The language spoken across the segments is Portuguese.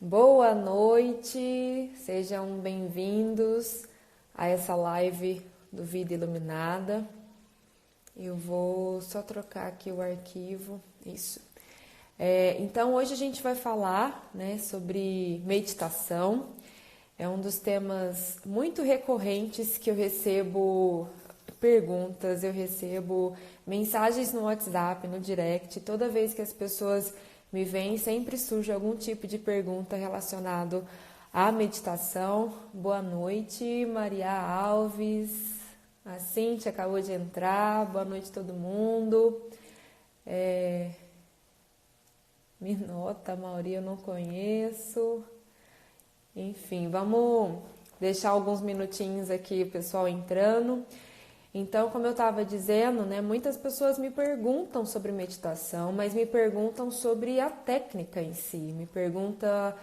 Boa noite, sejam bem-vindos a essa live do Vida Iluminada. Eu vou só trocar aqui o arquivo, isso. Então hoje a gente vai falar, sobre meditação. É um dos temas muito recorrentes que eu recebo perguntas, eu recebo mensagens no WhatsApp, no direct. Toda vez que as pessoas me veem, sempre surge algum tipo de pergunta relacionado à meditação. Boa noite, Maria Alves. A Cíntia acabou de entrar. Boa noite, todo mundo. Minota, Mauri, eu não conheço. Enfim, vamos deixar alguns minutinhos aqui o pessoal entrando. Então, como eu estava dizendo, muitas pessoas me perguntam sobre meditação, mas me perguntam sobre a técnica em si, me perguntam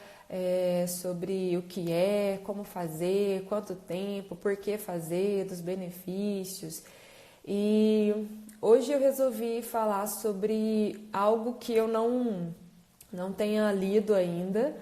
sobre o que é, como fazer, quanto tempo, por que fazer, dos benefícios. E hoje eu resolvi falar sobre algo que eu não tenha lido ainda,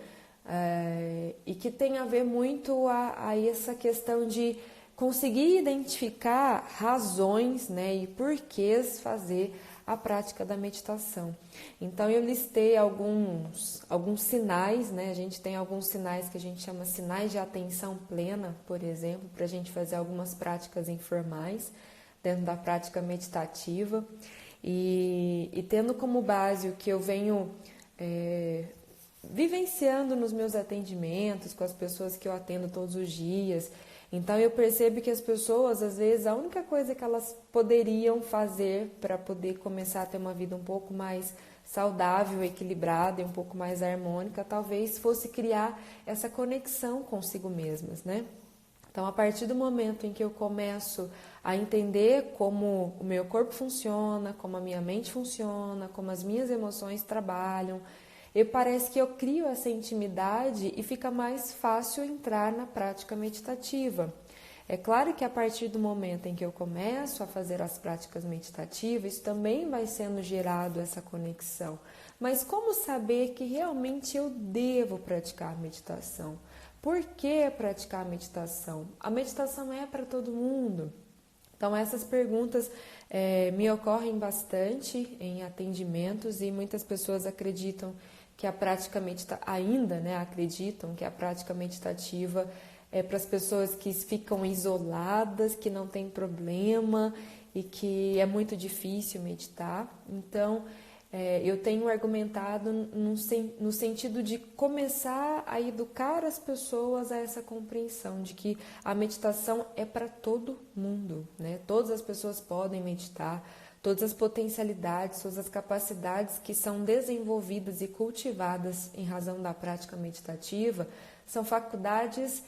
e que tem a ver muito a essa questão de conseguir identificar razões, e porquês fazer a prática da meditação. Então eu listei alguns sinais, a gente tem alguns sinais que a gente chama sinais de atenção plena, por exemplo, para a gente fazer algumas práticas informais dentro da prática meditativa, e tendo como base o que eu venho vivenciando nos meus atendimentos com as pessoas que eu atendo todos os dias. Então eu percebo que as pessoas, às vezes, a única coisa que elas poderiam fazer para poder começar a ter uma vida um pouco mais saudável, equilibrada e um pouco mais harmônica, talvez fosse criar essa conexão consigo mesmas, Então, a partir do momento em que eu começo a entender como o meu corpo funciona, como a minha mente funciona, como as minhas emoções trabalham, parece que eu crio essa intimidade e fica mais fácil entrar na prática meditativa. É claro que a partir do momento em que eu começo a fazer as práticas meditativas, isso também vai sendo gerado essa conexão. Mas como saber que realmente eu devo praticar a meditação? Por que praticar a meditação? A meditação é para todo mundo. Então essas perguntas me ocorrem bastante em atendimentos e muitas pessoas acreditam que a prática acreditam que a prática meditativa é para as pessoas que ficam isoladas, que não tem problema e que é muito difícil meditar. Então, eu tenho argumentado no sentido de começar a educar as pessoas a essa compreensão de que a meditação é para todo mundo, Todas as pessoas podem meditar. Todas as potencialidades, todas as capacidades que são desenvolvidas e cultivadas em razão da prática meditativa são faculdades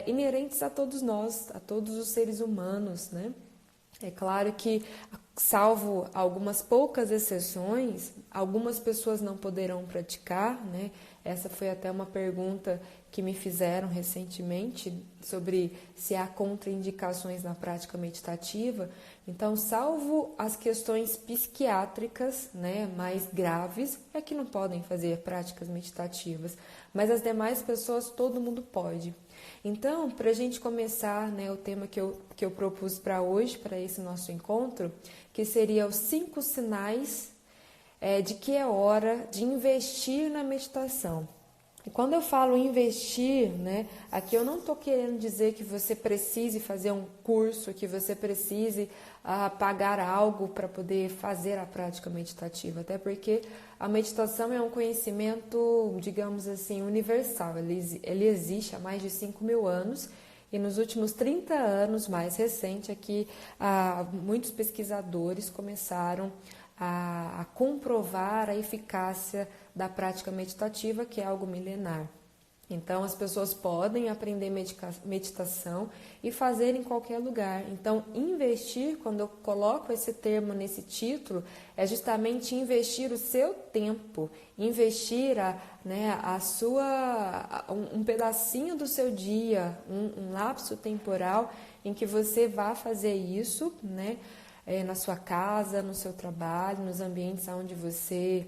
inerentes a todos nós, a todos os seres humanos, É claro que, salvo algumas poucas exceções, algumas pessoas não poderão praticar, Essa foi até uma pergunta que me fizeram recentemente sobre se há contraindicações na prática meditativa. Então, salvo as questões psiquiátricas, mais graves, é que não podem fazer práticas meditativas, mas as demais pessoas, todo mundo pode. Então, para a gente começar, o tema que eu propus para hoje, para esse nosso encontro, que seria os 5 sinais de que é hora de investir na meditação. E quando eu falo investir, aqui eu não estou querendo dizer que você precise fazer um curso, que você precise pagar algo para poder fazer a prática meditativa, até porque a meditação é um conhecimento, digamos assim, universal. Ele existe há mais de 5.000 anos e nos últimos 30 anos, mais recente, aqui, muitos pesquisadores começaram a comprovar a eficácia da prática meditativa, que é algo milenar. Então, as pessoas podem aprender meditação e fazer em qualquer lugar. Então, investir, quando eu coloco esse termo nesse título, é justamente investir o seu tempo, investir um pedacinho do seu dia, um lapso temporal em que você vá fazer isso, na sua casa, no seu trabalho, nos ambientes onde você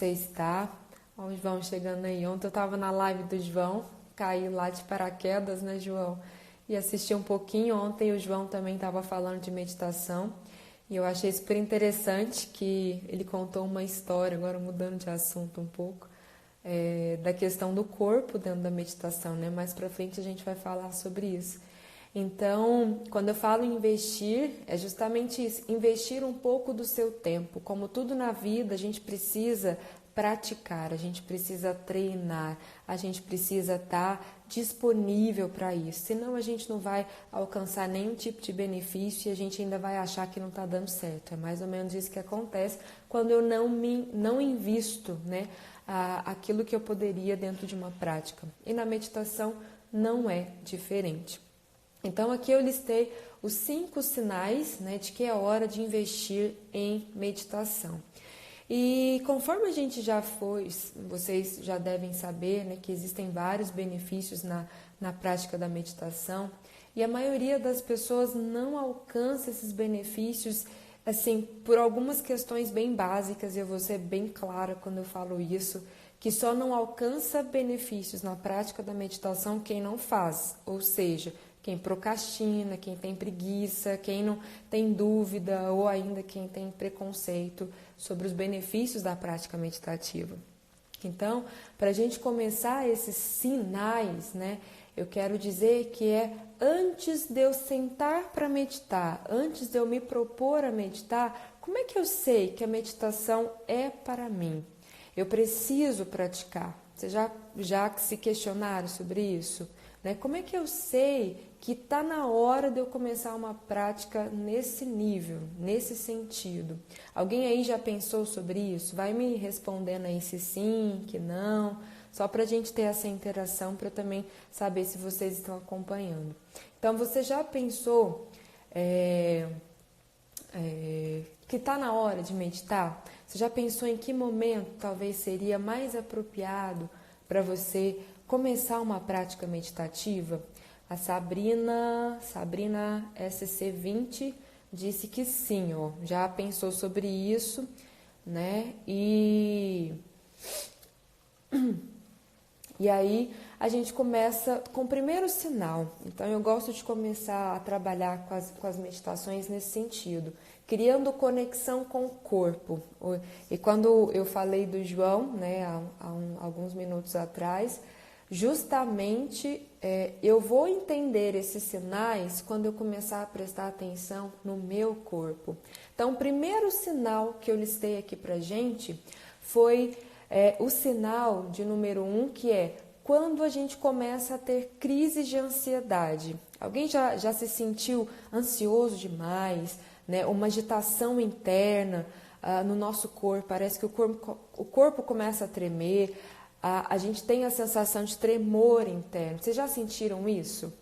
está, Ó, o João chegando aí. Ontem eu estava na live do João, caí lá de paraquedas, né, João? E assisti um pouquinho. Ontem o João também estava falando de meditação. E eu achei super interessante que ele contou uma história, agora mudando de assunto um pouco, da questão do corpo dentro da meditação, né? Mais pra frente a gente vai falar sobre isso. Então, quando eu falo em investir, é justamente isso, investir um pouco do seu tempo. Como tudo na vida, a gente precisa praticar, a gente precisa treinar, a gente precisa estar disponível para isso. Senão a gente não vai alcançar nenhum tipo de benefício e a gente ainda vai achar que não está dando certo. É mais ou menos isso que acontece quando eu não invisto, né, aquilo que eu poderia dentro de uma prática. E na meditação não é diferente. Então aqui eu listei os 5 sinais, né, de que é hora de investir em meditação. E conforme a gente já vocês já devem saber, né, que existem vários benefícios na prática da meditação e a maioria das pessoas não alcança esses benefícios assim por algumas questões bem básicas, e eu vou ser bem clara quando eu falo isso, que só não alcança benefícios na prática da meditação quem não faz, ou seja, quem procrastina, quem tem preguiça, quem não tem dúvida ou ainda quem tem preconceito sobre os benefícios da prática meditativa. Então, para a gente começar esses sinais, né, eu quero dizer que é antes de eu sentar para meditar, antes de eu me propor a meditar, como é que eu sei que a meditação é para mim? Eu preciso praticar. Vocês já se questionaram sobre isso? Né? Como é que eu sei que está na hora de eu começar uma prática nesse nível, nesse sentido? Alguém aí já pensou sobre isso? Vai me respondendo aí se sim, que não, só para a gente ter essa interação, para eu também saber se vocês estão acompanhando. Então, você já pensou que está na hora de meditar? Você já pensou em que momento talvez seria mais apropriado para você começar uma prática meditativa? A Sabrina SC20 disse que sim, ó, já pensou sobre isso, né? E aí a gente começa com o primeiro sinal. Então eu gosto de começar a trabalhar com as meditações nesse sentido, criando conexão com o corpo. E quando eu falei do João, né, alguns minutos atrás, justamente eu vou entender esses sinais quando eu começar a prestar atenção no meu corpo. Então, o primeiro sinal que eu listei aqui pra gente foi o sinal de número 1, que é quando a gente começa a ter crises de ansiedade. Alguém já se sentiu ansioso demais, né? Uma agitação interna no nosso corpo, parece que o corpo começa a tremer, a gente tem a sensação de tremor interno. Vocês já sentiram isso?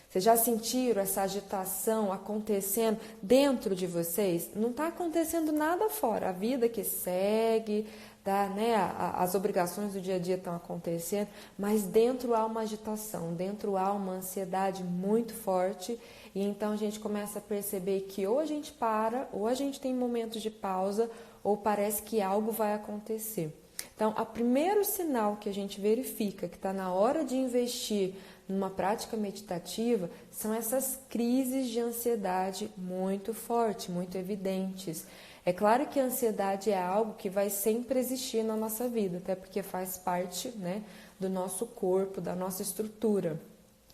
Vocês já sentiram essa agitação acontecendo dentro de vocês? Não está acontecendo nada fora, a vida que segue, tá, né? As obrigações do dia a dia estão acontecendo, mas dentro há uma agitação, dentro há uma ansiedade muito forte, e então a gente começa a perceber que ou a gente para, ou a gente tem momentos de pausa, ou parece que algo vai acontecer. Então, o primeiro sinal que a gente verifica que está na hora de investir numa prática meditativa são essas crises de ansiedade muito fortes, muito evidentes. É claro que a ansiedade é algo que vai sempre existir na nossa vida, até porque faz parte, né, do nosso corpo, da nossa estrutura.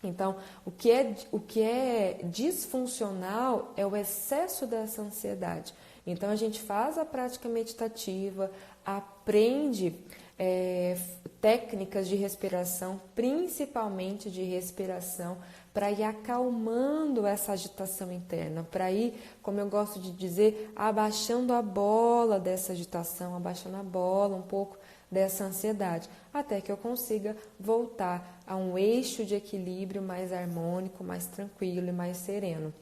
Então, o que é disfuncional é o excesso dessa ansiedade. Então, a gente faz a prática meditativa, aprende técnicas de respiração, principalmente de respiração, para ir acalmando essa agitação interna, para ir, como eu gosto de dizer, abaixando a bola dessa agitação, abaixando a bola um pouco dessa ansiedade, até que eu consiga voltar a um eixo de equilíbrio mais harmônico, mais tranquilo e mais sereno.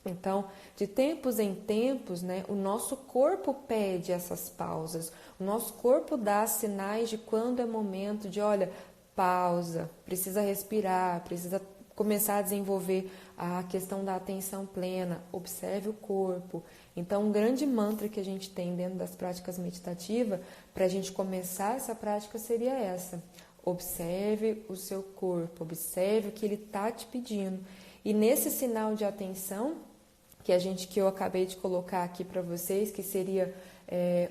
Então, de tempos em tempos, né, o nosso corpo pede essas pausas, o nosso corpo dá sinais de quando é momento de, olha, pausa, precisa respirar, precisa começar a desenvolver a questão da atenção plena, observe o corpo. Então, um grande mantra que a gente tem dentro das práticas meditativas, para a gente começar essa prática, seria essa: observe o seu corpo, observe o que ele está te pedindo. E nesse sinal de atenção, que eu acabei de colocar aqui para vocês, que seria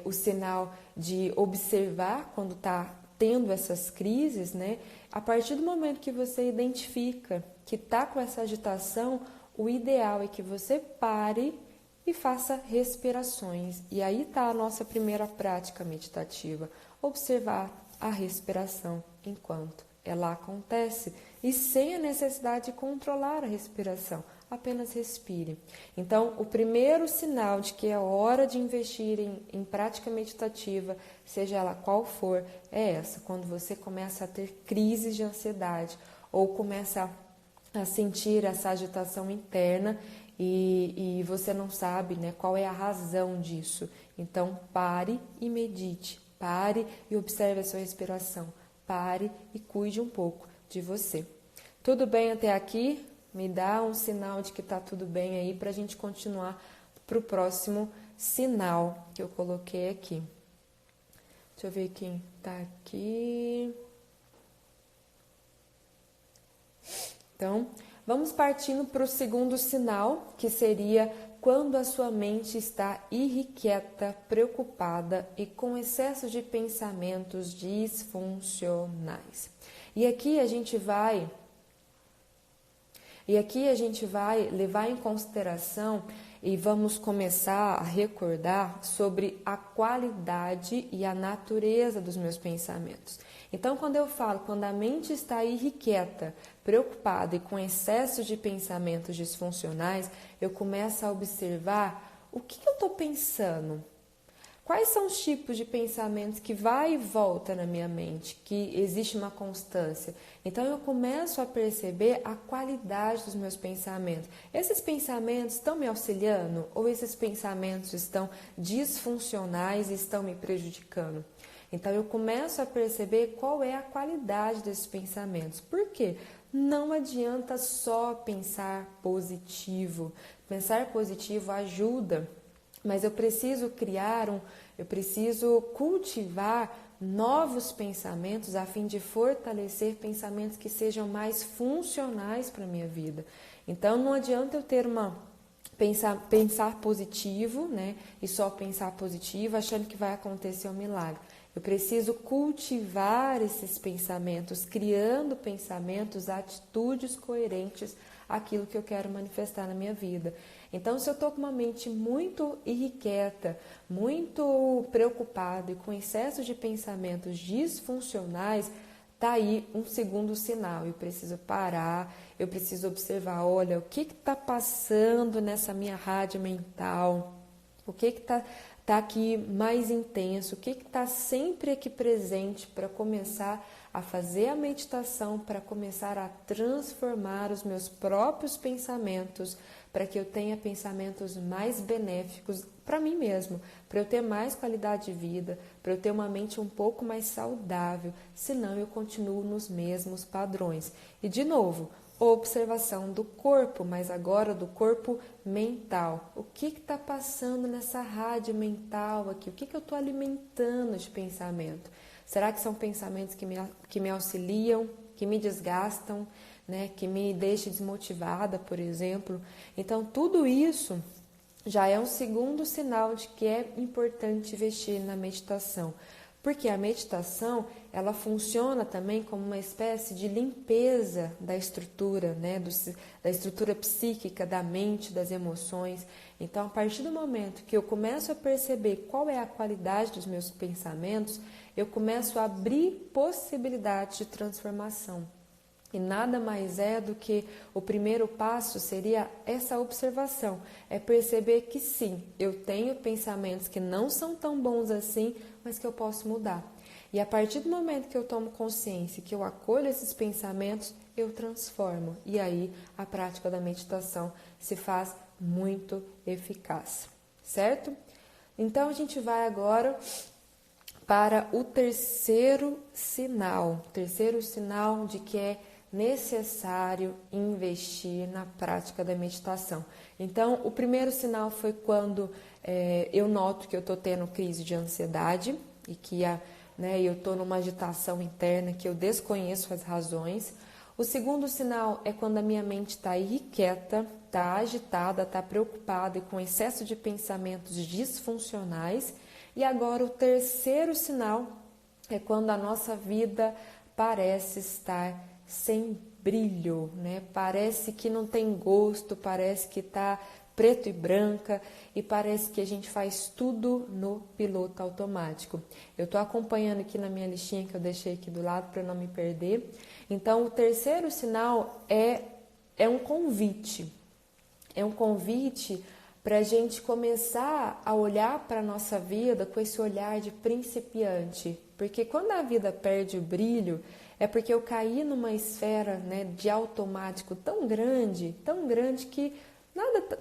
o sinal de observar quando está tendo essas crises, né? A partir do momento que você identifica que está com essa agitação, o ideal é que você pare e faça respirações. E aí está a nossa primeira prática meditativa: observar a respiração enquanto ela acontece e sem a necessidade de controlar a respiração. Apenas respire. Então, o primeiro sinal de que é hora de investir em prática meditativa, seja ela qual for, é essa: quando você começa a ter crises de ansiedade ou começa a sentir essa agitação interna e você não sabe, né, qual é a razão disso. Então, pare e medite, pare e observe a sua respiração, pare e cuide um pouco de você. Tudo bem até aqui? Me dá um sinal de que está tudo bem aí para a gente continuar para o próximo sinal que eu coloquei aqui. Deixa eu ver quem está aqui. Então, vamos partindo para o segundo sinal, que seria quando a sua mente está irrequieta, preocupada e com excesso de pensamentos disfuncionais. E aqui a gente vai levar em consideração e vamos começar a recordar sobre a qualidade e a natureza dos meus pensamentos. Então, quando a mente está irrequieta, preocupada e com excesso de pensamentos disfuncionais, eu começo a observar o que eu estou pensando. Quais são os tipos de pensamentos que vai e volta na minha mente, que existe uma constância? Então eu começo a perceber a qualidade dos meus pensamentos. Esses pensamentos estão me auxiliando ou esses pensamentos estão disfuncionais e estão me prejudicando? Então eu começo a perceber qual é a qualidade desses pensamentos. Por quê? Não adianta só pensar positivo. Pensar positivo ajuda, mas eu preciso cultivar novos pensamentos a fim de fortalecer pensamentos que sejam mais funcionais para a minha vida. Então não adianta eu ter pensar positivo, né? E só pensar positivo achando que vai acontecer um milagre. Eu preciso cultivar esses pensamentos, criando pensamentos, atitudes coerentes àquilo que eu quero manifestar na minha vida. Então, se eu estou com uma mente muito irrequieta, muito preocupada e com excesso de pensamentos disfuncionais, está aí um segundo sinal. Eu preciso parar, eu preciso observar, olha, o que está passando nessa minha rádio mental? O que está aqui mais intenso? O que está sempre aqui presente para começar a fazer a meditação, para começar a transformar os meus próprios pensamentos, para que eu tenha pensamentos mais benéficos para mim mesmo, para eu ter mais qualidade de vida, para eu ter uma mente um pouco mais saudável, senão eu continuo nos mesmos padrões. E de novo, observação do corpo, mas agora do corpo mental. O que está passando nessa rádio mental aqui? O que eu estou alimentando de pensamento? Será que são pensamentos que me auxiliam, que me desgastam, né? Que me deixam desmotivada, por exemplo? Então, tudo isso já é um segundo sinal de que é importante investir na meditação. Porque a meditação, ela funciona também como uma espécie de limpeza da estrutura, né? Da estrutura psíquica, da mente, das emoções. Então, a partir do momento que eu começo a perceber qual é a qualidade dos meus pensamentos, eu começo a abrir possibilidades de transformação. E nada mais é do que o primeiro passo seria essa observação, é perceber que sim, eu tenho pensamentos que não são tão bons assim, mas que eu posso mudar. E a partir do momento que eu tomo consciência, que eu acolho esses pensamentos, eu transformo. E aí a prática da meditação se faz muito eficaz, certo? Então a gente vai agora para o terceiro sinal de que é necessário investir na prática da meditação. Então, o primeiro sinal foi quando eu noto que eu estou tendo crise de ansiedade e que eu estou numa agitação interna que eu desconheço as razões. O segundo sinal é quando a minha mente está irrequieta, está agitada, está preocupada e com excesso de pensamentos disfuncionais. E agora o terceiro sinal é quando a nossa vida parece estar sem brilho, né? Parece que não tem gosto, parece que está preto e branca e parece que a gente faz tudo no piloto automático. Eu estou acompanhando aqui na minha listinha que eu deixei aqui do lado para não me perder. Então, o terceiro sinal é um convite. É um convite para a gente começar a olhar para a nossa vida com esse olhar de principiante. Porque quando a vida perde o brilho, é porque eu caí numa esfera, né, de automático tão grande que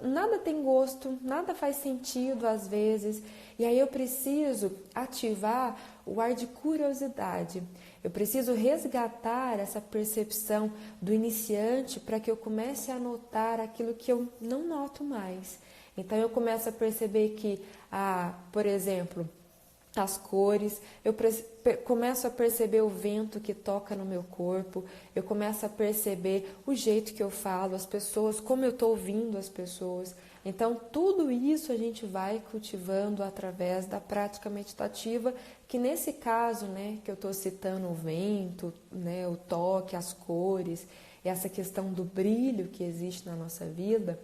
nada tem gosto, nada faz sentido às vezes. E aí eu preciso ativar o ar de curiosidade. Eu preciso resgatar essa percepção do iniciante para que eu comece a notar aquilo que eu não noto mais. Então eu começo a perceber que, por exemplo, as cores, eu começo a perceber o vento que toca no meu corpo, eu começo a perceber o jeito que eu falo, as pessoas, como eu estou ouvindo as pessoas. Então, tudo isso a gente vai cultivando através da prática meditativa, que nesse caso, né, que eu estou citando o vento, né, o toque, as cores, essa questão do brilho que existe na nossa vida,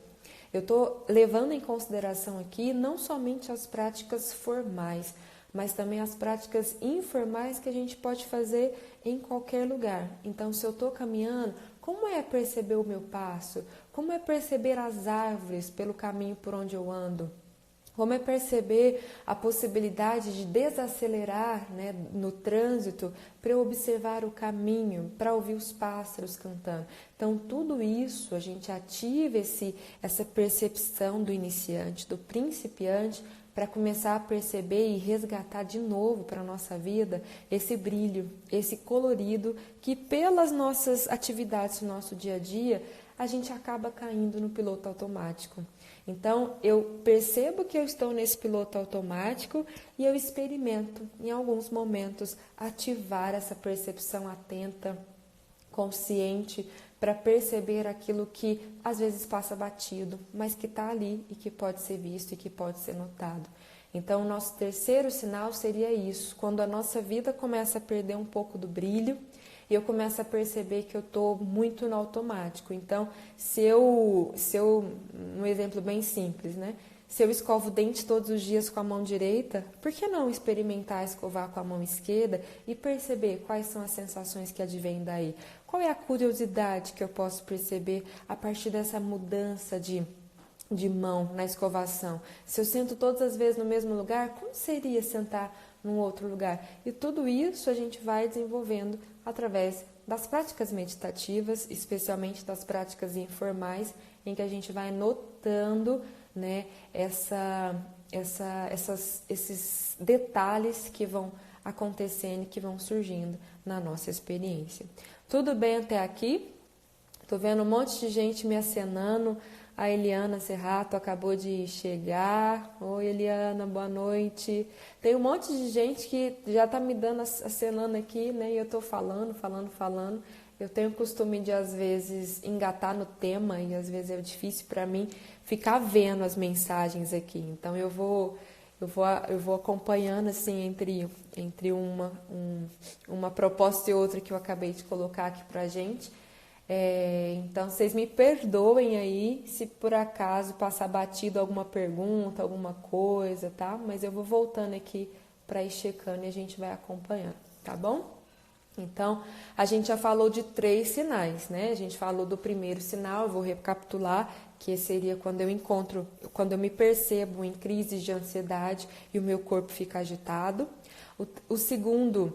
eu estou levando em consideração aqui não somente as práticas formais, mas também as práticas informais que a gente pode fazer em qualquer lugar. Então, se eu estou caminhando, como é perceber o meu passo? Como é perceber as árvores pelo caminho por onde eu ando? Como é perceber a possibilidade de desacelerar, né, no trânsito para eu observar o caminho, para ouvir os pássaros cantando? Então, tudo isso a gente ativa essa percepção do iniciante, do principiante, para começar a perceber e resgatar de novo para a nossa vida esse brilho, esse colorido que pelas nossas atividades no nosso dia a dia, a gente acaba caindo no piloto automático. Então, eu percebo que eu estou nesse piloto automático e eu experimento, em alguns momentos, ativar essa percepção atenta, consciente, para perceber aquilo que às vezes passa batido, mas que está ali e que pode ser visto e que pode ser notado. Então, o nosso terceiro sinal seria isso, quando a nossa vida começa a perder um pouco do brilho e eu começo a perceber que eu estou muito no automático. Então, um exemplo bem simples, né? Se eu escovo o dente todos os dias com a mão direita, por que não experimentar escovar com a mão esquerda e perceber quais são as sensações que advêm daí? Qual é a curiosidade que eu posso perceber a partir dessa mudança de mão na escovação? Se eu sento todas as vezes no mesmo lugar, como seria sentar num outro lugar? E tudo isso a gente vai desenvolvendo através das práticas meditativas, especialmente das práticas informais, em que a gente vai notando, né, esses detalhes que vão acontecendo, que vão surgindo na nossa experiência. Tudo bem até aqui? Estou vendo um monte de gente me acenando. A Eliana Serrato acabou de chegar. Oi, Eliana, boa noite. Tem um monte de gente que já está me dando acenando aqui, né? E eu estou falando. Eu tenho o costume de, às vezes, engatar no tema e, às vezes, é difícil para mim ficar vendo as mensagens aqui. Então, eu vou acompanhando, assim, entre uma proposta e outra que eu acabei de colocar aqui para a gente. Então, vocês me perdoem aí se por acaso passar batido alguma pergunta, alguma coisa, tá? Mas eu vou voltando aqui para ir checando e a gente vai acompanhando, tá bom? Então, a gente já falou de 3 sinais, né? A gente falou do primeiro sinal, eu vou recapitular, que seria quando eu me percebo em crises de ansiedade e o meu corpo fica agitado. O segundo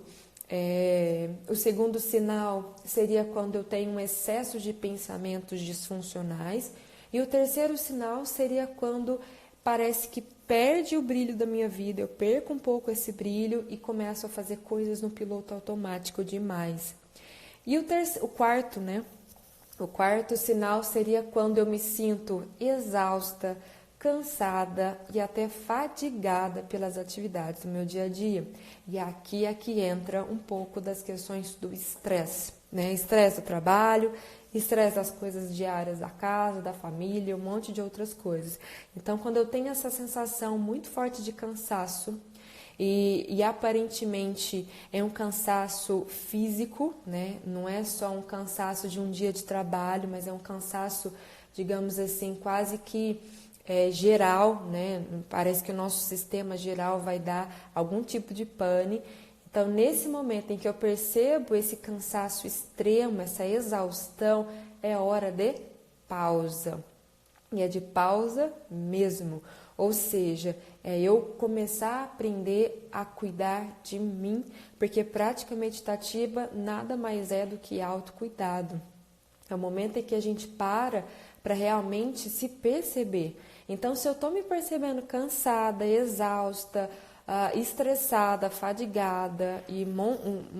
sinal seria quando eu tenho um excesso de pensamentos disfuncionais. E o terceiro sinal seria quando parece que perde o brilho da minha vida, eu perco um pouco esse brilho e começo a fazer coisas no piloto automático demais. E o quarto, né? O quarto sinal seria quando eu me sinto exausta, cansada e até fadigada pelas atividades do meu dia a dia. E aqui entra um pouco das questões do estresse, né? Estresse do trabalho, estresse das coisas diárias da casa, da família, um monte de outras coisas. Então, quando eu tenho essa sensação muito forte de cansaço, e aparentemente é um cansaço físico, né? Não é só um cansaço de um dia de trabalho, mas é um cansaço, digamos assim, quase que geral, né? Parece que o nosso sistema geral vai dar algum tipo de pane. Então, nesse momento em que eu percebo esse cansaço extremo, essa exaustão, é hora de pausa. E é de pausa mesmo. Ou seja, é eu começar a aprender a cuidar de mim, porque prática meditativa nada mais é do que autocuidado. É o momento em que a gente para realmente se perceber. Então, se eu estou me percebendo cansada, exausta, estressada, fadigada e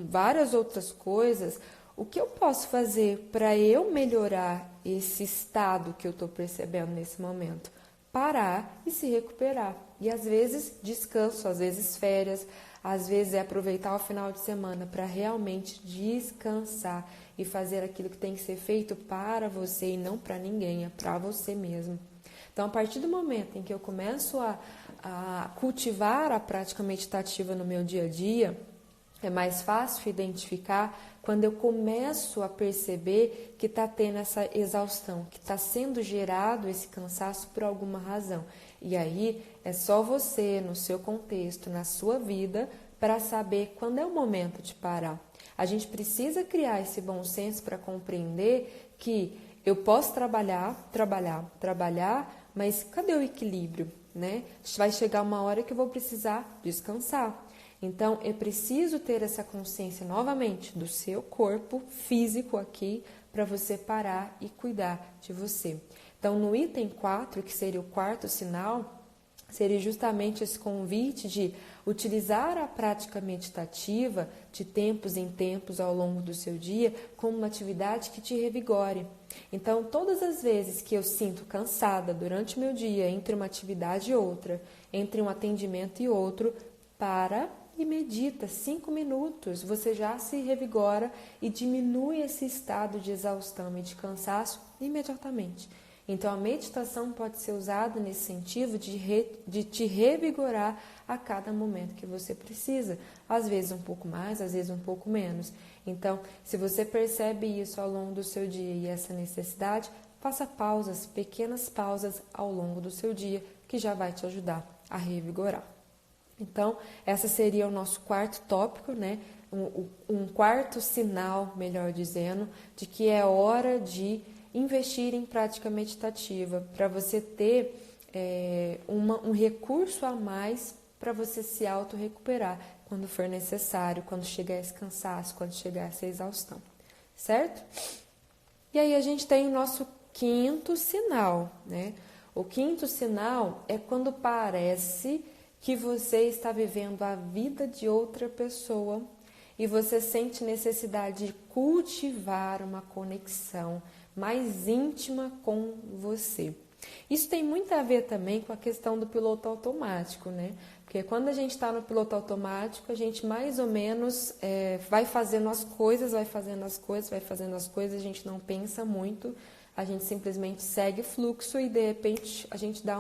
várias outras coisas, o que eu posso fazer para eu melhorar esse estado que eu estou percebendo nesse momento? Parar e se recuperar. E às vezes descanso, às vezes férias, às vezes é aproveitar o final de semana para realmente descansar e fazer aquilo que tem que ser feito para você e não para ninguém, é para você mesmo. Então, a partir do momento em que eu começo a cultivar a prática meditativa no meu dia a dia, é mais fácil identificar quando eu começo a perceber que está tendo essa exaustão, que está sendo gerado esse cansaço por alguma razão. E aí é só você, no seu contexto, na sua vida, para saber quando é o momento de parar. A gente precisa criar esse bom senso para compreender que eu posso trabalhar, mas cadê o equilíbrio, né? Vai chegar uma hora que eu vou precisar descansar. Então, é preciso ter essa consciência novamente do seu corpo físico aqui para você parar e cuidar de você. Então, no item 4, que seria o quarto sinal, seria justamente esse convite de utilizar a prática meditativa de tempos em tempos ao longo do seu dia como uma atividade que te revigore. Então, todas as vezes que eu sinto cansada durante o meu dia, entre uma atividade e outra, entre um atendimento e outro, para e medita 5 minutos, você já se revigora e diminui esse estado de exaustão e de cansaço imediatamente. Então, a meditação pode ser usada nesse sentido de te revigorar a cada momento que você precisa. Às vezes um pouco mais, às vezes um pouco menos. Então, se você percebe isso ao longo do seu dia e essa necessidade, faça pausas, pequenas pausas ao longo do seu dia, que já vai te ajudar a revigorar. Então, essa seria o nosso quarto tópico, né? Um quarto sinal, melhor dizendo, de que é hora de investir em prática meditativa, para você ter um recurso a mais para você se auto-recuperar quando for necessário, quando chegar esse cansaço, quando chegar essa exaustão, certo? E aí a gente tem o nosso quinto sinal, né? O quinto sinal é quando parece que você está vivendo a vida de outra pessoa e você sente necessidade de cultivar uma conexão mais íntima com você. Isso tem muito a ver também com a questão do piloto automático, né? Porque quando a gente está no piloto automático, a gente mais ou menos vai fazendo as coisas, a gente não pensa muito, a gente simplesmente segue o fluxo e de repente a gente dá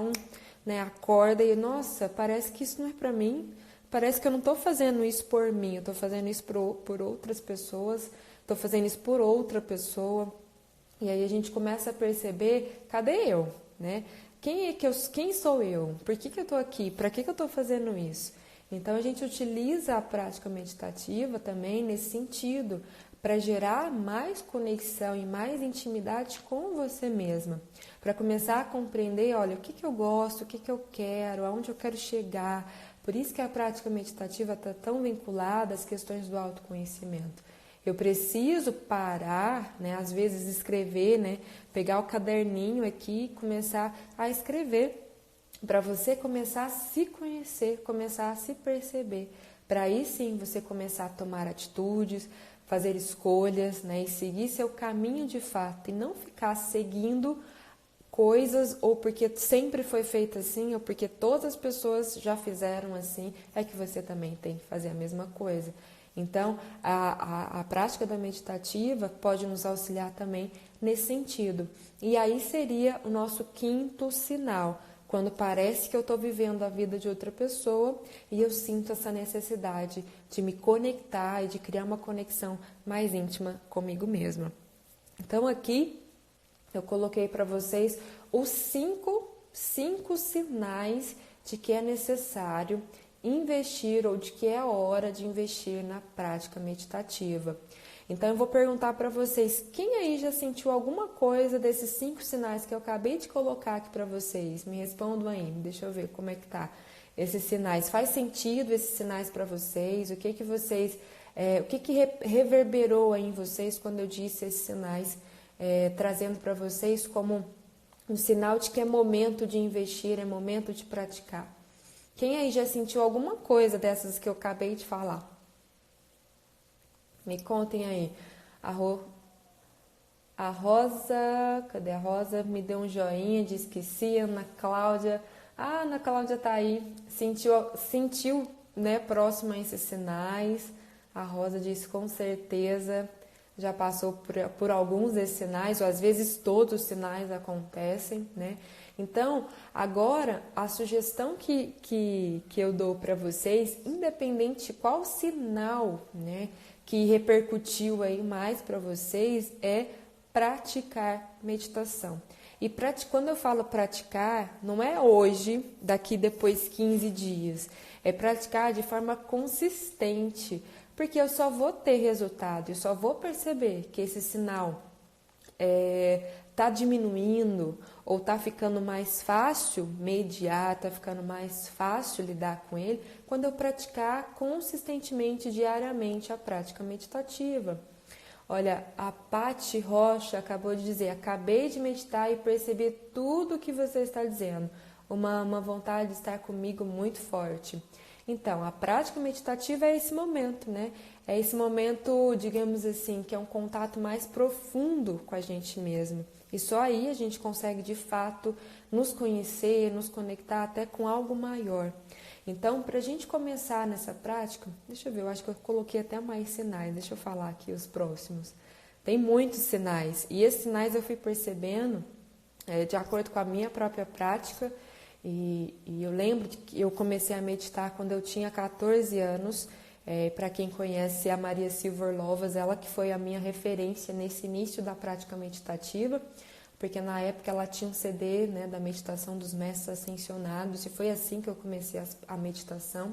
acorda e, nossa, parece que isso não é para mim, parece que eu não estou fazendo isso por mim, eu estou fazendo isso por outras pessoas, estou fazendo isso por outra pessoa. E aí a gente começa a perceber, cadê eu, né? Quem sou eu? Por que eu estou aqui? Para que eu estou fazendo isso? Então a gente utiliza a prática meditativa também nesse sentido, para gerar mais conexão e mais intimidade com você mesma, para começar a compreender, olha, o que eu gosto, o que eu quero, aonde eu quero chegar. Por isso que a prática meditativa está tão vinculada às questões do autoconhecimento. Eu preciso parar, né, às vezes escrever, né, pegar o caderninho aqui e começar a escrever, para você começar a se conhecer, começar a se perceber, para aí sim você começar a tomar atitudes, fazer escolhas, né, e seguir seu caminho de fato e não ficar seguindo coisas ou porque sempre foi feito assim ou porque todas as pessoas já fizeram assim, é que você também tem que fazer a mesma coisa. Então, a prática da meditativa pode nos auxiliar também nesse sentido. E aí seria o nosso quinto sinal, quando parece que eu estou vivendo a vida de outra pessoa e eu sinto essa necessidade de me conectar e de criar uma conexão mais íntima comigo mesma. Então, aqui eu coloquei para vocês os cinco sinais de que é necessário investir ou de que é hora de investir na prática meditativa. Então eu vou perguntar para vocês, quem aí já sentiu alguma coisa desses 5 sinais que eu acabei de colocar aqui para vocês? Me respondam aí, deixa eu ver como é que tá esses sinais. Faz sentido esses sinais para vocês? O que vocês, o que reverberou aí em vocês quando eu disse esses sinais, trazendo para vocês como um sinal de que é momento de investir, é momento de praticar? Quem aí já sentiu alguma coisa dessas que eu acabei de falar? Me contem aí. A Rosa, cadê a Rosa? Me deu um joinha, disse que sim. Ana Cláudia, Ana Cláudia tá aí. Sentiu, né, próximo a esses sinais. A Rosa disse com certeza já passou por alguns desses sinais, ou às vezes todos os sinais acontecem, né? Então, agora, a sugestão que eu dou para vocês, independente de qual sinal, né, que repercutiu aí mais para vocês, é praticar meditação. E quando eu falo praticar, não é hoje, daqui depois 15 dias, é praticar de forma consistente, porque eu só vou ter resultado, eu só vou perceber que esse sinal está diminuindo ou está ficando mais fácil mediar, está ficando mais fácil lidar com ele, quando eu praticar consistentemente, diariamente, a prática meditativa. Olha, a Paty Rocha acabou de dizer, acabei de meditar e percebi tudo o que você está dizendo, uma vontade de estar comigo muito forte. Então, a prática meditativa é esse momento, né? É esse momento, digamos assim, que é um contato mais profundo com a gente mesmo. E só aí a gente consegue, de fato, nos conhecer, nos conectar até com algo maior. Então, para a gente começar nessa prática, deixa eu ver, eu acho que eu coloquei até mais sinais, deixa eu falar aqui os próximos. Tem muitos sinais, e esses sinais eu fui percebendo de acordo com a minha própria prática. E eu lembro que eu comecei a meditar quando eu tinha 14 anos. Para quem conhece a Maria Silva Orlovas, ela que foi a minha referência nesse início da prática meditativa, porque na época ela tinha um CD, né, da meditação dos mestres ascensionados, e foi assim que eu comecei a meditação.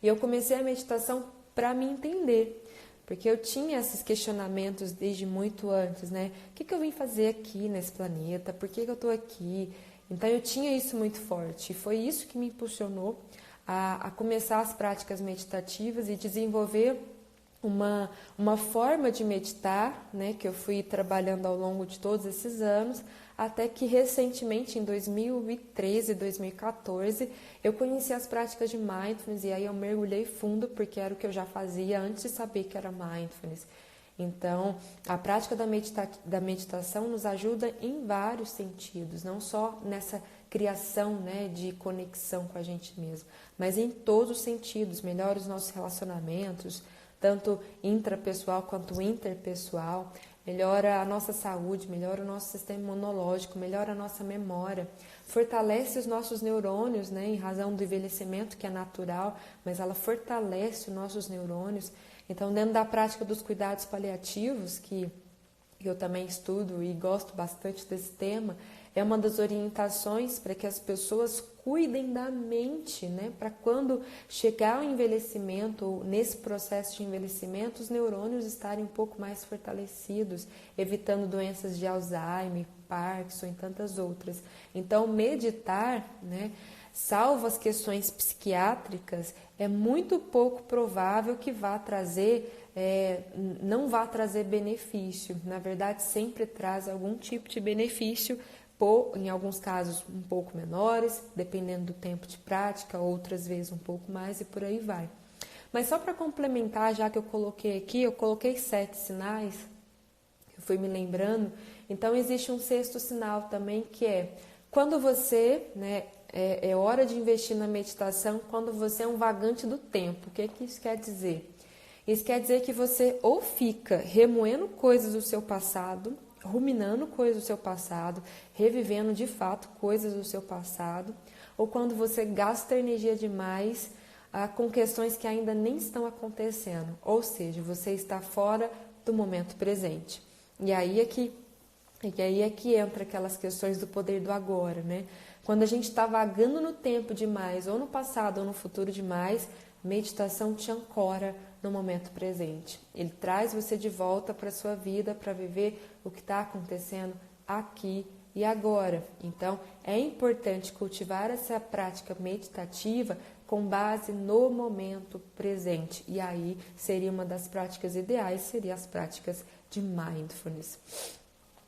E eu comecei a meditação para me entender, porque eu tinha esses questionamentos desde muito antes, né? O que eu vim fazer aqui nesse planeta? Por que eu estou aqui? Então eu tinha isso muito forte e foi isso que me impulsionou a começar as práticas meditativas e desenvolver uma forma de meditar, né, que eu fui trabalhando ao longo de todos esses anos, até que recentemente, em 2013, 2014, eu conheci as práticas de Mindfulness e aí eu mergulhei fundo, porque era o que eu já fazia antes de saber que era Mindfulness. Então, a prática da meditação nos ajuda em vários sentidos, não só nessa criação, né, de conexão com a gente mesmo, mas em todos os sentidos, melhora os nossos relacionamentos, tanto intrapessoal quanto interpessoal, melhora a nossa saúde, melhora o nosso sistema imunológico, melhora a nossa memória, fortalece os nossos neurônios, né, em razão do envelhecimento que é natural, mas ela fortalece os nossos neurônios. Então, dentro da prática dos cuidados paliativos, que eu também estudo e gosto bastante desse tema, é uma das orientações para que as pessoas cuidem da mente, né? Para quando chegar ao envelhecimento, ou nesse processo de envelhecimento, os neurônios estarem um pouco mais fortalecidos, evitando doenças de Alzheimer, Parkinson e tantas outras. Então, meditar, né? Salvo as questões psiquiátricas, é muito pouco provável que não vá trazer benefício. Na verdade, sempre traz algum tipo de benefício, em alguns casos um pouco menores, dependendo do tempo de prática, outras vezes um pouco mais e por aí vai. Mas só para complementar, já que eu coloquei aqui, eu coloquei 7 sinais, eu fui me lembrando. Então existe um 6º sinal também, que é quando você, né, é hora de investir na meditação quando você é um vagante do tempo. O que isso quer dizer? Isso quer dizer que você ou fica remoendo coisas do seu passado, ruminando coisas do seu passado, revivendo de fato coisas do seu passado, ou quando você gasta energia demais com questões que ainda nem estão acontecendo, ou seja, você está fora do momento presente. E aí é que entra aquelas questões do poder do agora, né? Quando a gente está vagando no tempo demais, ou no passado ou no futuro demais, meditação te ancora no momento presente. Ele traz você de volta para a sua vida, para viver o que está acontecendo aqui e agora. Então, é importante cultivar essa prática meditativa com base no momento presente. E aí, seria uma das práticas ideais, seria as práticas de mindfulness.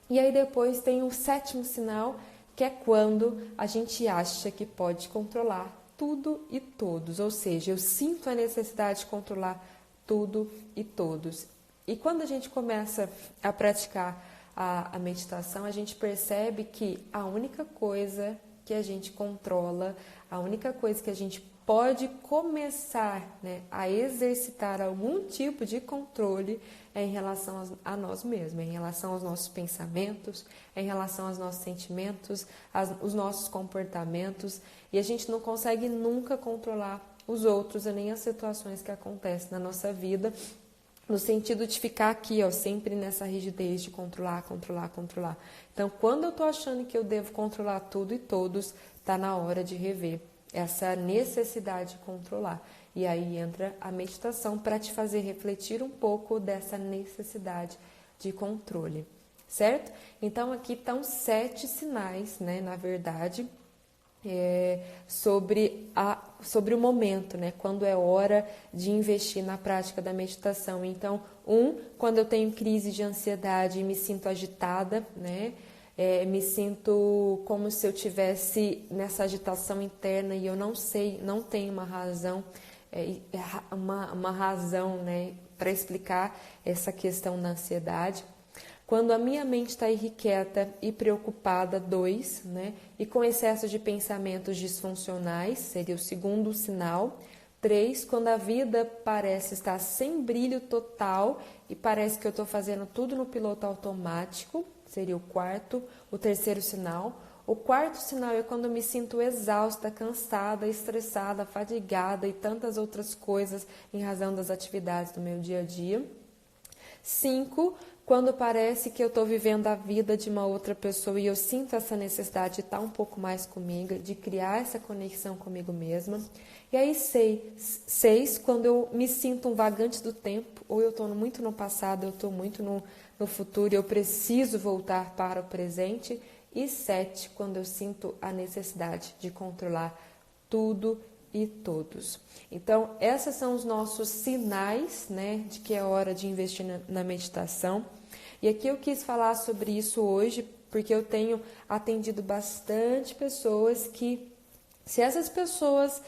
E aí depois tem o 7º sinal, que é quando a gente acha que pode controlar tudo e todos, ou seja, eu sinto a necessidade de controlar tudo e todos. E quando a gente começa a praticar a meditação, a gente percebe que a única coisa que a gente controla, a única coisa que a gente pode começar, né, a exercitar algum tipo de controle é em relação a nós mesmos, é em relação aos nossos pensamentos, é em relação aos nossos sentimentos, os nossos comportamentos, e a gente não consegue nunca controlar os outros e nem as situações que acontecem na nossa vida, no sentido de ficar aqui, ó, sempre nessa rigidez de controlar. Então, quando eu estou achando que eu devo controlar tudo e todos, está na hora de rever essa necessidade de controlar. E aí entra a meditação para te fazer refletir um pouco dessa necessidade de controle, certo? Então, aqui estão 7 sinais, né, na verdade, sobre o momento, né, quando é hora de investir na prática da meditação. Então, quando eu tenho crise de ansiedade e me sinto agitada, né, me sinto como se eu tivesse nessa agitação interna e eu não tenho uma razão, uma razão, né, para explicar essa questão da ansiedade. Quando a minha mente está irrequieta e preocupada, 2, né, e com excesso de pensamentos disfuncionais, seria o 2º sinal. 3, quando a vida parece estar sem brilho total e parece que eu estou fazendo tudo no piloto automático, seria o 4º. O 3º sinal. O 4º sinal é quando eu me sinto exausta, cansada, estressada, fadigada e tantas outras coisas em razão das atividades do meu dia a dia. 5, quando parece que eu estou vivendo a vida de uma outra pessoa e eu sinto essa necessidade de estar um pouco mais comigo, de criar essa conexão comigo mesma. E aí 6, quando eu me sinto um vagante do tempo, ou eu estou muito no passado, eu estou muito no futuro, eu preciso voltar para o presente. E 7, quando eu sinto a necessidade de controlar tudo e todos. Então, esses são os nossos sinais, né, de que é hora de investir na meditação. E aqui eu quis falar sobre isso hoje, porque eu tenho atendido bastante pessoas que, se essas pessoas,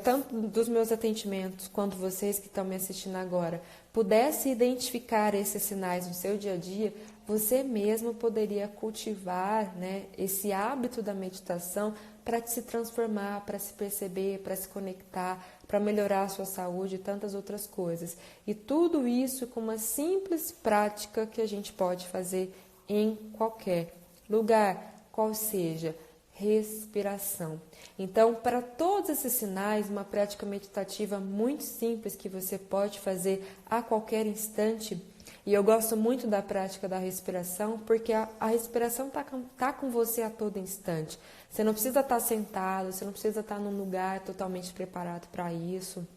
tanto dos meus atendimentos, quanto vocês que estão me assistindo agora, pudessem identificar esses sinais no seu dia a dia, você mesmo poderia cultivar, né, esse hábito da meditação para se transformar, para se perceber, para se conectar, para melhorar a sua saúde e tantas outras coisas. E tudo isso com uma simples prática que a gente pode fazer em qualquer lugar, qual seja, respiração. Então, para todos esses sinais, uma prática meditativa muito simples que você pode fazer a qualquer instante. E eu gosto muito da prática da respiração, porque a respiração tá com você a todo instante. Você não precisa estar sentado, você não precisa estar num lugar totalmente preparado para isso.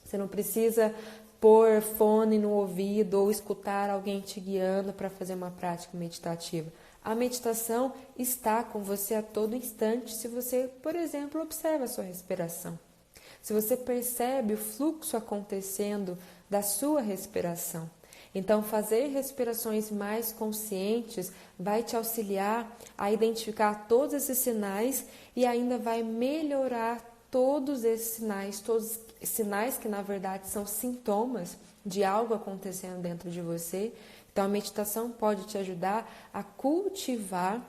Você não precisa pôr fone no ouvido ou escutar alguém te guiando para fazer uma prática meditativa. A meditação está com você a todo instante se você, por exemplo, observa a sua respiração. Se você percebe o fluxo acontecendo da sua respiração. Então, fazer respirações mais conscientes vai te auxiliar a identificar todos esses sinais e ainda vai melhorar todos esses sinais, todos sinais que na verdade são sintomas de algo acontecendo dentro de você. Então a meditação pode te ajudar a cultivar,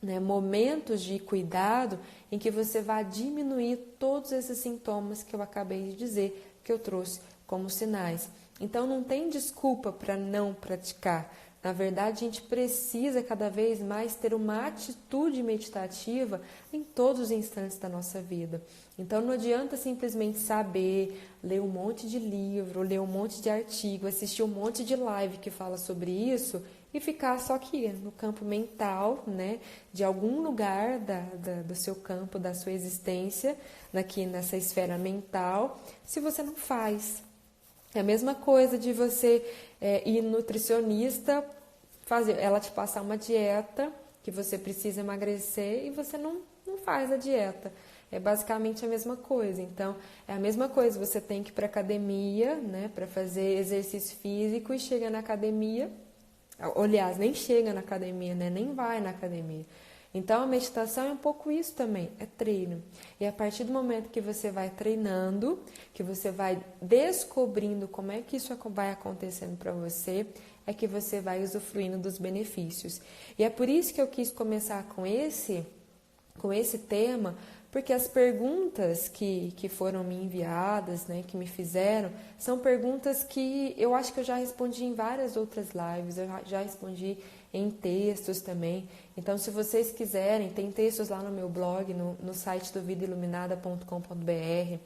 né, momentos de cuidado em que você vai diminuir todos esses sintomas que eu acabei de dizer, que eu trouxe como sinais. Então não tem desculpa para não praticar. Na verdade, a gente precisa cada vez mais ter uma atitude meditativa em todos os instantes da nossa vida. Então não adianta simplesmente saber, ler um monte de livro, ler um monte de artigo, assistir um monte de live que fala sobre isso e ficar só aqui no campo mental, né, de algum lugar do seu campo, da sua existência, aqui nessa esfera mental, se você não faz. É a mesma coisa de você ir nutricionista, ela te passar uma dieta que você precisa emagrecer e você não faz a dieta. É basicamente a mesma coisa. Então, é a mesma coisa, você tem que ir para academia, né, para fazer exercício físico e chega na academia, aliás, nem chega na academia, né, nem vai na academia. Então, a meditação é um pouco isso também, é treino. E a partir do momento que você vai treinando, que você vai descobrindo como é que isso vai acontecendo para você, é que você vai usufruindo dos benefícios. E é por isso que eu quis começar com esse tema, porque as perguntas que foram me enviadas, né, que me fizeram, são perguntas que eu acho que eu já respondi em várias outras lives, eu já respondi em textos também. Então, se vocês quiserem, tem textos lá no meu blog, no site do vidailuminada.com.br,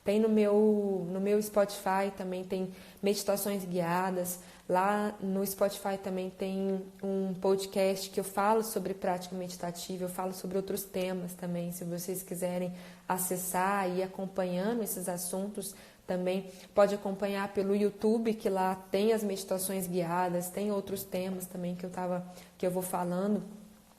tem no meu Spotify também, tem meditações guiadas. Lá no Spotify também tem um podcast que eu falo sobre prática meditativa, eu falo sobre outros temas também, se vocês quiserem acessar e ir acompanhando esses assuntos também. Pode acompanhar pelo YouTube, que lá tem as meditações guiadas, tem outros temas também que eu vou falando.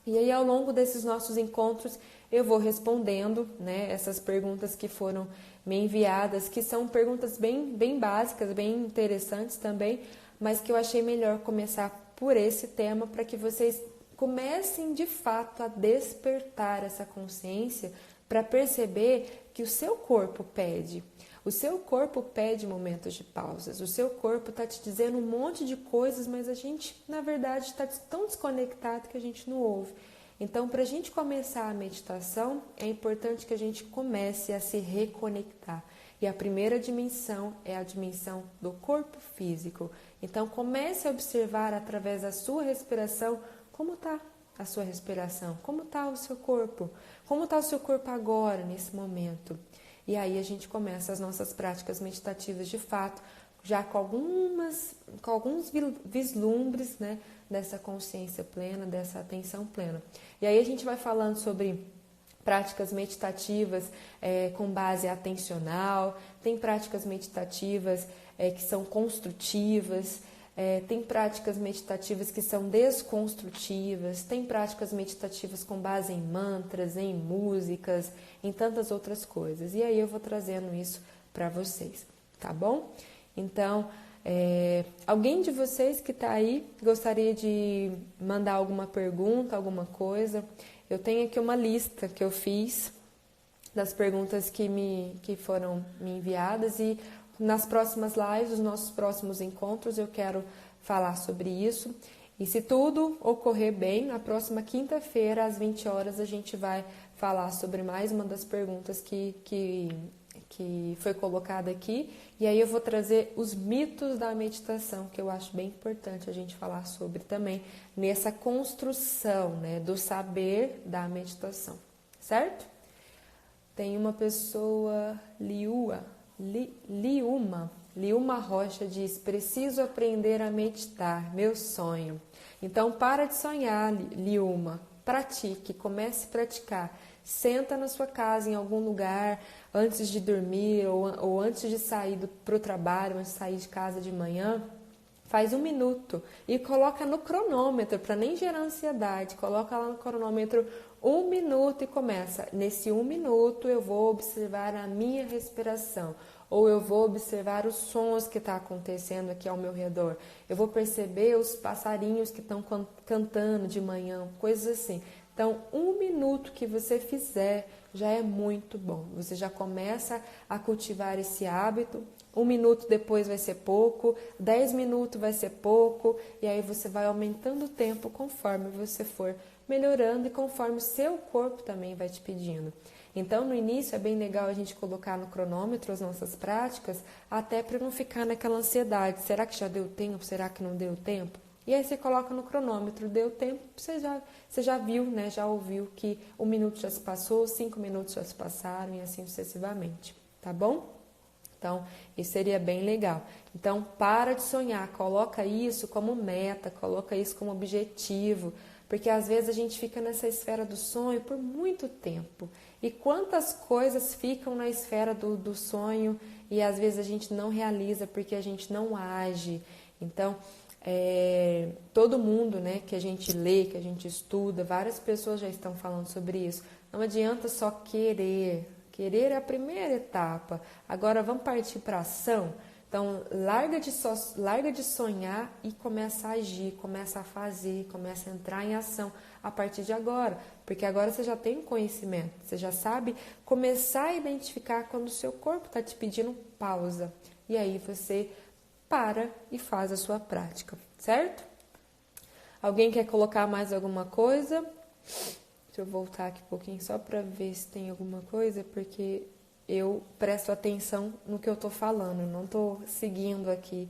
E aí, ao longo desses nossos encontros, eu vou respondendo, né, essas perguntas que foram me enviadas, que são perguntas bem básicas, bem interessantes também, mas que eu achei melhor começar por esse tema para que vocês comecem de fato a despertar essa consciência para perceber que o seu corpo pede. O seu corpo pede momentos de pausas, o seu corpo está te dizendo um monte de coisas, mas a gente, na verdade, está tão desconectado que a gente não ouve. Então, para a gente começar a meditação, é importante que a gente comece a se reconectar. E a primeira dimensão é a dimensão do corpo físico. Então, comece a observar através da sua respiração como está a sua respiração, como está o seu corpo, como está o seu corpo agora, nesse momento. E aí a gente começa as nossas práticas meditativas de fato, já com alguns vislumbres, né, dessa consciência plena, dessa atenção plena. E aí a gente vai falando sobre práticas meditativas com base atencional, tem práticas meditativas que são construtivas, tem práticas meditativas que são desconstrutivas, tem práticas meditativas com base em mantras, em músicas, em tantas outras coisas. E aí eu vou trazendo isso para vocês, tá bom? Então, alguém de vocês que está aí gostaria de mandar alguma pergunta, alguma coisa? Eu tenho aqui uma lista que eu fiz das perguntas que foram me enviadas e nas próximas lives, nos nossos próximos encontros, eu quero falar sobre isso. E se tudo ocorrer bem, na próxima quinta-feira, às 20 horas, a gente vai falar sobre mais uma das perguntas que foi colocada aqui. E aí eu vou trazer os mitos da meditação, que eu acho bem importante a gente falar sobre também, nessa construção, né, do saber da meditação, certo? Tem uma pessoa, Liuma Rocha diz: preciso aprender a meditar, meu sonho. Então para de sonhar, Liuma, pratique, comece a praticar. Senta na sua casa, em algum lugar, antes de dormir ou antes de sair para o trabalho, antes de sair de casa de manhã, faz 1 minuto e coloca no cronômetro, para nem gerar ansiedade, coloca lá no cronômetro 1 minuto e começa. Nesse 1 minuto eu vou observar a minha respiração, ou eu vou observar os sons que estão acontecendo aqui ao meu redor, eu vou perceber os passarinhos que estão cantando de manhã, coisas assim. Então, 1 minuto que você fizer já é muito bom. Você já começa a cultivar esse hábito. 1 minuto depois vai ser pouco, 10 minutos vai ser pouco, e aí você vai aumentando o tempo conforme você for melhorando e conforme o seu corpo também vai te pedindo. Então, no início é bem legal a gente colocar no cronômetro as nossas práticas, até para não ficar naquela ansiedade. Será que já deu tempo? Será que não deu tempo? E aí você coloca no cronômetro, deu tempo, você já viu, né? Já ouviu que 1 minuto já se passou, 5 minutos já se passaram e assim sucessivamente, tá bom? Então, isso seria bem legal. Então, para de sonhar, coloca isso como meta, coloca isso como objetivo, porque às vezes a gente fica nessa esfera do sonho por muito tempo. E quantas coisas ficam na esfera do sonho e às vezes a gente não realiza porque a gente não age. Então, todo mundo, né, que a gente lê, que a gente estuda, várias pessoas já estão falando sobre isso. Não adianta só querer. Querer é a primeira etapa. Agora vamos partir para a ação. Então, larga de sonhar e começa a agir, começa a fazer, começa a entrar em ação a partir de agora. Porque agora você já tem conhecimento, você já sabe começar a identificar quando o seu corpo está te pedindo pausa. E aí você para e faz a sua prática, certo? Alguém quer colocar mais alguma coisa? Deixa eu voltar aqui um pouquinho só para ver se tem alguma coisa, porque eu presto atenção no que eu estou falando, não estou seguindo aqui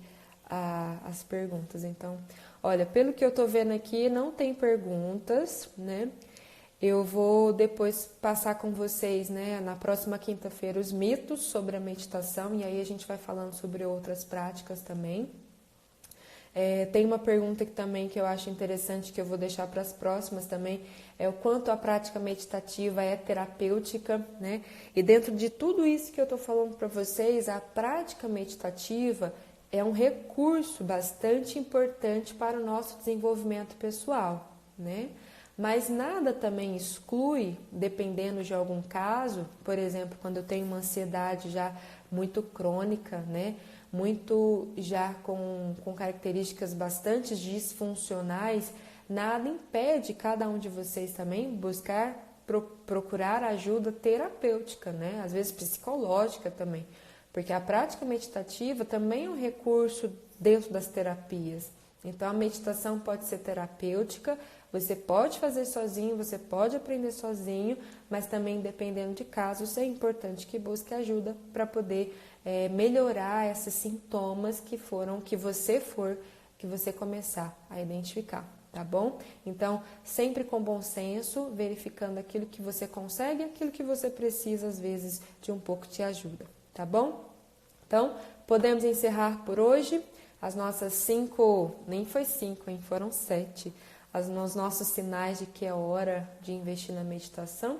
as perguntas. Então, olha, pelo que eu estou vendo aqui, não tem perguntas, né? Eu vou depois passar com vocês, né, na próxima quinta-feira, os mitos sobre a meditação, e aí a gente vai falando sobre outras práticas também. Tem uma pergunta que eu acho interessante, que eu vou deixar para as próximas também, é o quanto a prática meditativa é terapêutica, né? E dentro de tudo isso que eu estou falando para vocês, a prática meditativa é um recurso bastante importante para o nosso desenvolvimento pessoal, né? Mas nada também exclui, dependendo de algum caso, por exemplo, quando eu tenho uma ansiedade já muito crônica, né? Muito já com características bastante disfuncionais, nada impede cada um de vocês também procurar ajuda terapêutica, né? Às vezes psicológica também, porque a prática meditativa também é um recurso dentro das terapias. Então a meditação pode ser terapêutica, você pode fazer sozinho, você pode aprender sozinho, mas também dependendo de casos é importante que busque ajuda para poder melhorar esses sintomas que você começar a identificar, tá bom? Então, sempre com bom senso, verificando aquilo que você consegue e aquilo que você precisa, às vezes, de um pouco de ajuda, tá bom? Então, podemos encerrar por hoje as nossas 5, nem foi 5, hein? Foram 7, os nossos sinais de que é hora de investir na meditação.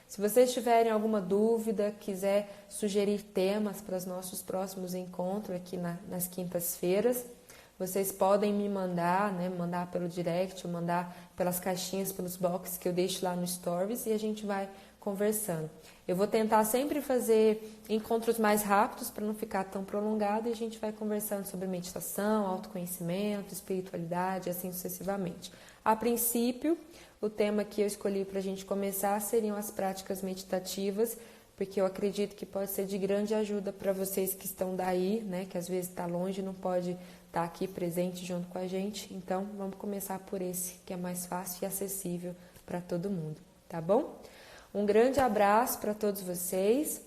Se vocês tiverem alguma dúvida, quiser sugerir temas para os nossos próximos encontros aqui nas quintas-feiras, vocês podem me mandar, né, mandar pelo direct, ou mandar pelas caixinhas, pelos boxes que eu deixo lá no Stories e a gente vai conversando. Eu vou tentar sempre fazer encontros mais rápidos para não ficar tão prolongado e a gente vai conversando sobre meditação, autoconhecimento, espiritualidade, assim sucessivamente. A princípio, o tema que eu escolhi para a gente começar seriam as práticas meditativas, porque eu acredito que pode ser de grande ajuda para vocês que estão daí, né, que às vezes está longe e não pode estar aqui presente junto com a gente. Então, vamos começar por esse, que é mais fácil e acessível para todo mundo, tá bom? Um grande abraço para todos vocês,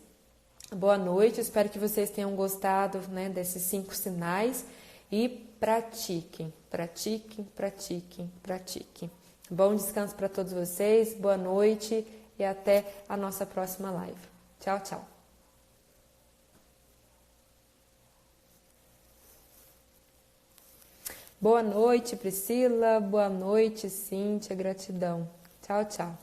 boa noite, espero que vocês tenham gostado, né, desses 5 sinais e pratiquem, pratiquem, pratiquem, pratiquem. Bom descanso para todos vocês, boa noite e até a nossa próxima live. Tchau, tchau. Boa noite, Priscila. Boa noite, Cíntia. Gratidão. Tchau, tchau.